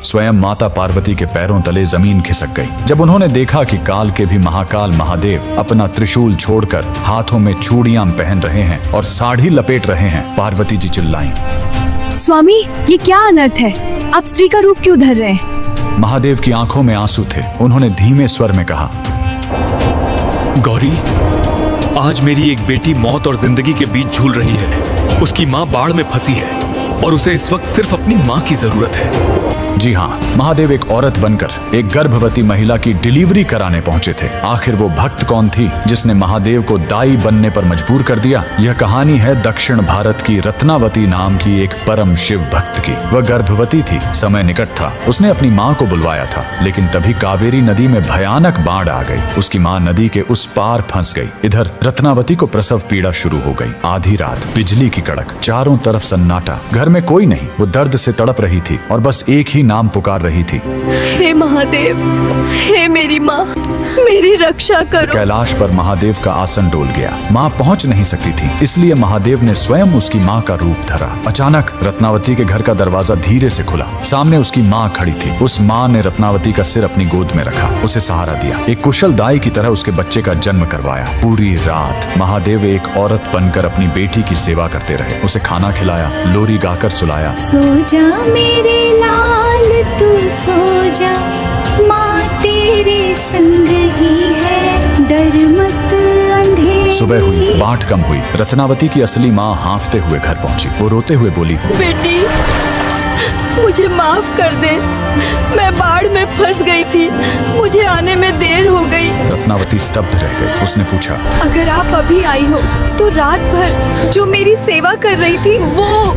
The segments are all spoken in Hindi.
स्वयं माता पार्वती के पैरों तले जमीन खिसक गई जब उन्होंने देखा कि काल के भी महाकाल महादेव अपना त्रिशूल छोड़कर हाथों में चूड़ियां पहन रहे हैं और साड़ी लपेट रहे हैं। पार्वती जी चिल्लाईं, स्वामी ये क्या अनर्थ है, आप स्त्री का रूप क्यों धर रहे हैं? महादेव की आंखों में आंसू थे। उन्होंने धीमे स्वर में कहा, गौरी, आज मेरी एक बेटी मौत और जिंदगी के बीच झूल रही है। उसकी माँ बाढ़ में फंसी है और उसे इस वक्त सिर्फ अपनी माँ की जरूरत है। जी हाँ, महादेव एक औरत बनकर एक गर्भवती महिला की डिलीवरी कराने पहुंचे थे। आखिर वो भक्त कौन थी जिसने महादेव को दाई बनने पर मजबूर कर दिया? यह कहानी है दक्षिण भारत की रत्नावती नाम की एक परम शिव भक्त की। वह गर्भवती थी, समय निकट था। उसने अपनी माँ को बुलवाया था, लेकिन तभी कावेरी नदी में भयानक बाढ़ आ गई। उसकी माँ नदी के उस पार फंस गई। इधर रत्नावती को प्रसव पीड़ा शुरू हो गई। आधी रात, बिजली की कड़क, चारों तरफ सन्नाटा, घर में कोई नहीं। वो दर्द से तड़प रही थी और बस एक ही नाम पुकार रही थी, हे महादेव, हे मेरी माँ, मेरी रक्षा करो। कैलाश पर महादेव का आसन डोल गया। माँ पहुंच नहीं सकती थी, इसलिए महादेव ने स्वयं उसकी माँ का रूप धरा। अचानक रत्नावती के घर का दरवाजा धीरे से खुला। सामने उसकी माँ खड़ी थी। उस माँ ने रत्नावती का सिर अपनी गोद में रखा, उसे सहारा दिया, एक कुशल दाई की तरह उसके बच्चे का जन्म करवाया। पूरी रात महादेव एक औरत बनकर अपनी बेटी की सेवा करते रहे। उसे खाना खिलाया, लोरी गाकर सुलाया। सो जा मेरे लाल तू सो जा, माँ तेरे संग ही है, डर मत अंधेरे। सुबह हुई, बाट कम हुई। रत्नावती की असली माँ हांफते हुए घर पहुंची। वो रोते हुए बोली, बेटी, मुझे माफ कर दे, मैं बाढ़ में फंस गई थी, मुझे आने में देर हो गई। रत्नावती स्तब्ध रह गई। उसने पूछा, अगर आप अभी आई हो तो रात भर जो मेरी सेवा कर रही थी वो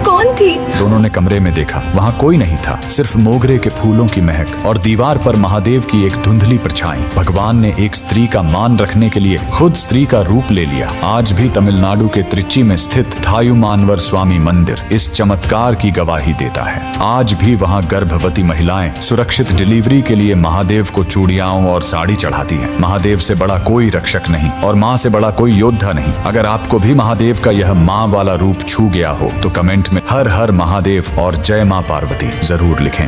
कौन थी? दोनों ने कमरे में देखा, वहाँ कोई नहीं था, सिर्फ मोगरे के फूलों की महक और दीवार पर महादेव की एक धुंधली परछाई। भगवान ने एक स्त्री का मान रखने के लिए खुद स्त्री का रूप ले लिया। आज भी तमिलनाडु के त्रिची में स्थित थायुमानवर स्वामी मंदिर इस चमत्कार की गवाही देता है। आज भी वहाँ गर्भवती महिलाएं सुरक्षित डिलीवरी के लिए महादेव को चूड़ियाओं और साड़ी चढ़ाती हैं। महादेव से बड़ा कोई रक्षक नहीं और माँ से बड़ा कोई योद्धा नहीं। अगर आपको भी महादेव का यह माँ वाला रूप छू गया हो तो कमेंट में हर हर महादेव और जय माँ पार्वती जरूर लिखें।